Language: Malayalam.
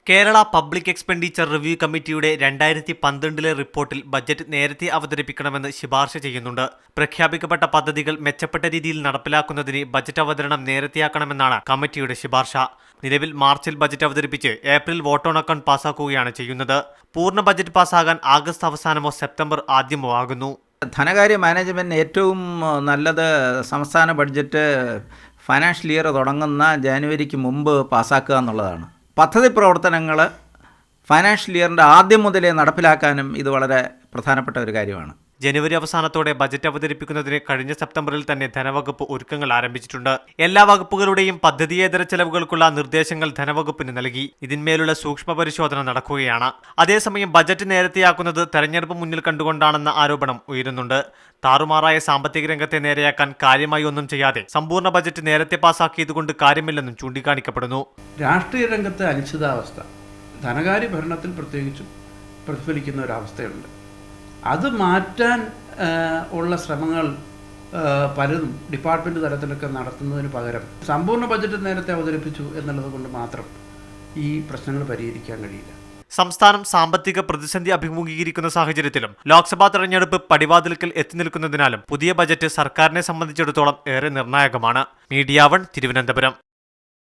കേരള പബ്ലിക് എക്സ്പെൻഡിച്ചർ റിവ്യൂ കമ്മിറ്റിയുടെ 2012 റിപ്പോർട്ടിൽ ബജറ്റ് നേരത്തെ അവതരിപ്പിക്കണമെന്ന് ശുപാർശ ചെയ്യുന്നുണ്ട്. പ്രഖ്യാപിക്കപ്പെട്ട പദ്ധതികൾ മെച്ചപ്പെട്ട രീതിയിൽ നടപ്പിലാക്കുന്നതിന് ബജറ്റ് അവതരണം നേരത്തെയാക്കണമെന്നാണ് കമ്മിറ്റിയുടെ ശുപാർശ. നിലവിൽ മാർച്ചിൽ ബജറ്റ് അവതരിപ്പിച്ച് ഏപ്രിൽ വോട്ട് ഓൺ അക്കൗണ്ട് പാസാക്കുകയാണ് ചെയ്യുന്നത്. പൂർണ്ണ ബജറ്റ് പാസ്സാകാൻ ആഗസ്റ്റ് അവസാനമോ സെപ്റ്റംബർ ആദ്യമോ ആകുന്നു. ധനകാര്യ മാനേജ്മെൻറ്റിന് ഏറ്റവും നല്ലത് സംസ്ഥാന ബഡ്ജറ്റ് ഫൈനാൻഷ്യൽ ഇയർ തുടങ്ങുന്ന ജനുവരിക്ക് മുമ്പ് പാസ്സാക്കുക എന്നുള്ളതാണ്. പദ്ധതി പ്രവർത്തനങ്ങൾ ഫൈനാൻഷ്യൽ ഇയറിൻ്റെ ആദ്യം മുതലേ നടപ്പിലാക്കാനും ഇത് വളരെ പ്രധാനപ്പെട്ട ഒരു കാര്യമാണ്. ജനുവരി അവസാനത്തോടെ ബജറ്റ് അവതരിപ്പിക്കുന്നതിന് കഴിഞ്ഞ സെപ്റ്റംബറിൽ തന്നെ ധനവകുപ്പ് ഒരുക്കങ്ങൾ ആരംഭിച്ചിട്ടുണ്ട്. എല്ലാ വകുപ്പുകളുടെയും പദ്ധതിയേതര ചെലവുകൾക്കുള്ള നിർദ്ദേശങ്ങൾ ധനവകുപ്പിന് നൽകി. ഇതിന്മേലുള്ള സൂക്ഷ്മ പരിശോധന നടക്കുകയാണ്. അതേസമയം ബജറ്റ് നേരത്തെയാക്കുന്നത് തെരഞ്ഞെടുപ്പ് മുന്നിൽ കണ്ടുകൊണ്ടാണെന്ന ആരോപണം ഉയരുന്നുണ്ട്. താറുമാറായ സാമ്പത്തിക രംഗത്തെ നേരെയാക്കാൻ കാര്യമായി ഒന്നും ചെയ്യാതെ സമ്പൂർണ്ണ ബജറ്റ് നേരത്തെ പാസാക്കിയതുകൊണ്ട് കാര്യമില്ലെന്നും ചൂണ്ടിക്കാണിക്കപ്പെടുന്നു. രാഷ്ട്രീയ രംഗത്തെ അനിശ്ചിതാവസ്ഥ ധനകാര്യ ഭരണത്തിൽ പ്രത്യേകിച്ചും പ്രതിഫലിക്കുന്ന ഒരവസ്ഥയുണ്ട്. അത് മാറ്റാൻ ഉള്ള ശ്രമങ്ങൾ പലതും ഡിപ്പാർട്ട്മെൻറ്റ് തലത്തിലൊക്കെ നടത്തുന്നതിന് പകരം സമ്പൂർണ്ണ ബജറ്റ് നേരത്തെ അവതരിപ്പിച്ചു എന്നുള്ളത് കൊണ്ട് മാത്രം ഈ പ്രശ്നങ്ങൾ പരിഹരിക്കാൻ കഴിയില്ല. സംസ്ഥാനം സാമ്പത്തിക പ്രതിസന്ധി അഭിമുഖീകരിക്കുന്ന സാഹചര്യത്തിലും ലോക്സഭാ തെരഞ്ഞെടുപ്പ് പടിവാതിൽക്കൽ എത്തി നിൽക്കുന്നതിനാലും പുതിയ ബജറ്റ് സർക്കാരിനെ സംബന്ധിച്ചിടത്തോളം ഏറെ നിർണായകമാണ്. മീഡിയ 1 തിരുവനന്തപുരം.